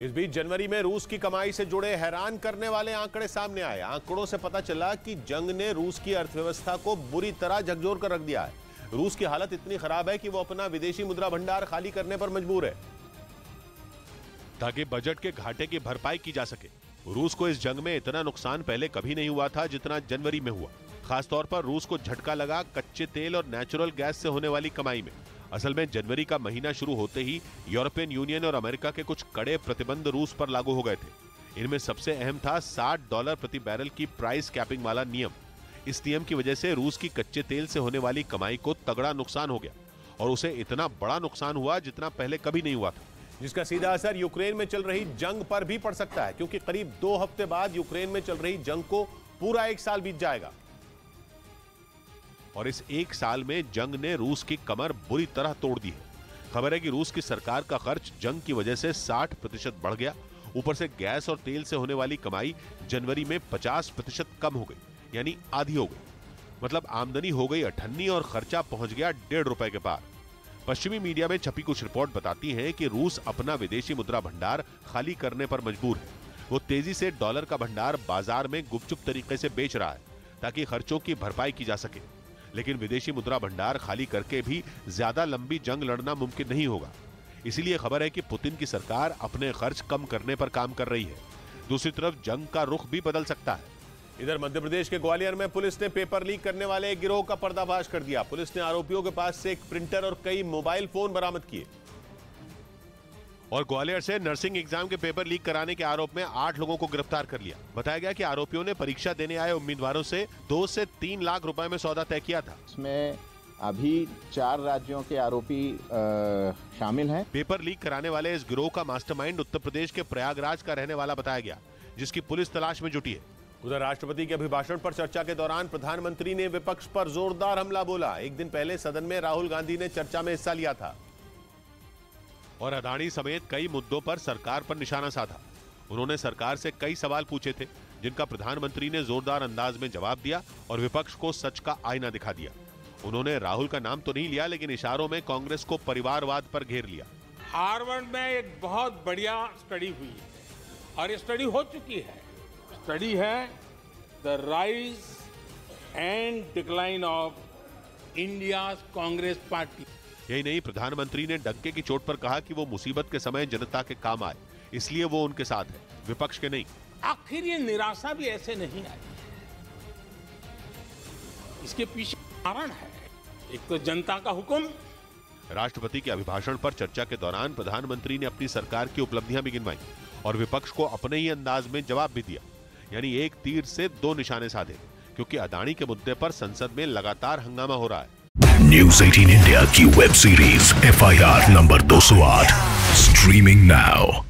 इस बीच जनवरी में रूस की कमाई से जुड़े हैरान करने वाले आंकड़े सामने आए। आंकड़ों से पता चला कि जंग ने रूस की अर्थव्यवस्था को बुरी तरह झकझोर कर रख दिया है। रूस की हालत इतनी खराब है कि वो अपना विदेशी मुद्रा भंडार खाली करने पर मजबूर है ताकि बजट के घाटे की भरपाई की जा सके। रूस को इस जंग में इतना नुकसान पहले कभी नहीं हुआ था जितना जनवरी में हुआ। खासतौर पर रूस को झटका लगा कच्चे तेल और नेचुरल गैस से होने वाली कमाई में। असल में जनवरी का महीना शुरू होते ही यूरोपियन यूनियन और अमेरिका के कुछ कड़े प्रतिबंध रूस पर लागू हो गए थे। इनमें सबसे अहम था $60 प्रति बैरल की प्राइस कैपिंग वाला नियम। इस नियम की वजह से रूस की कच्चे तेल से होने वाली कमाई को तगड़ा नुकसान हो गया और उसे इतना बड़ा नुकसान हुआ जितना पहले कभी नहीं हुआ था, जिसका सीधा असर यूक्रेन में चल रही जंग पर भी पड़ सकता है, क्योंकि करीब 2 हफ्ते बाद यूक्रेन में चल रही जंग को पूरा 1 साल बीत जाएगा और इस 1 साल में जंग ने रूस की कमर बुरी तरह तोड़ दी है। खबर है कि रूस की सरकार का खर्च जंग की वजह से 60% बढ़ गया। ऊपर से गैस और तेल से होने वाली कमाई जनवरी में 50% कम हो गई, यानी आधी हो गई। मतलब आमदनी हो गई 98 और खर्चा पहुंच गया ₹1.5 के पार। पश्चिमी मीडिया में छपी कुछ रिपोर्ट बताती हैं कि रूस अपना विदेशी मुद्रा भंडार खाली करने पर मजबूर है। वो तेजी से डॉलर का भंडार बाजार में गुपचुप तरीके से बेच रहा है ताकि खर्चों की भरपाई की जा सके। लेकिन विदेशी मुद्रा भंडार खाली करके भी ज्यादा लंबी जंग लड़ना मुमकिन नहीं होगा। इसीलिए खबर है कि पुतिन की सरकार अपने खर्च कम करने पर काम कर रही है। दूसरी तरफ जंग का रुख भी बदल सकता है। इधर मध्य प्रदेश के ग्वालियर में पुलिस ने पेपर लीक करने वाले एक गिरोह का पर्दाफाश कर दिया। पुलिस ने आरोपियों के पास से एक प्रिंटर और कई मोबाइल फोन बरामद किए और ग्वालियर से नर्सिंग एग्जाम के पेपर लीक कराने के आरोप में 8 लोगों को गिरफ्तार कर लिया। बताया गया कि आरोपियों ने परीक्षा देने आए उम्मीदवारों से 2 से 3 लाख रुपए में सौदा तय किया था। इसमें अभी 4 राज्यों के आरोपी शामिल हैं। पेपर लीक कराने वाले इस गिरोह का मास्टरमाइंड उत्तर प्रदेश के प्रयागराज का रहने वाला बताया गया, जिसकी पुलिस तलाश में जुटी है। उधर राष्ट्रपति के अभिभाषण पर चर्चा के दौरान प्रधानमंत्री ने विपक्ष पर जोरदार हमला बोला। एक दिन पहले सदन में राहुल गांधी ने चर्चा में हिस्सा लिया था और अदानी समेत कई मुद्दों पर सरकार पर निशाना साधा। उन्होंने सरकार से कई सवाल पूछे थे, जिनका प्रधानमंत्री ने जोरदार अंदाज में जवाब दिया और विपक्ष को सच का आईना दिखा दिया। उन्होंने राहुल का नाम तो नहीं लिया, लेकिन इशारों में कांग्रेस को परिवारवाद पर घेर लिया। हार्वर्ड में एक बहुत बढ़िया स्टडी हुई है और ये स्टडी हो चुकी है। स्टडी है the rise and decline of India Congress party. यही नहीं, प्रधानमंत्री ने डंके की चोट पर कहा कि वो मुसीबत के समय जनता के काम आए, इसलिए वो उनके साथ है, विपक्ष के नहीं। आखिर ये निराशा भी ऐसे नहीं आई, इसके पीछे कारण है। एक तो जनता का हुक्म। राष्ट्रपति के अभिभाषण पर चर्चा के दौरान प्रधानमंत्री ने अपनी सरकार की उपलब्धियां भी गिनवाई और विपक्ष को अपने ही अंदाज में जवाब भी दिया, यानी एक तीर से 2 निशाने साधे, क्योंकि अदानी के मुद्दे पर संसद में लगातार हंगामा हो रहा है। न्यूज़ 18 इंडिया की web series FIR number 208 streaming now.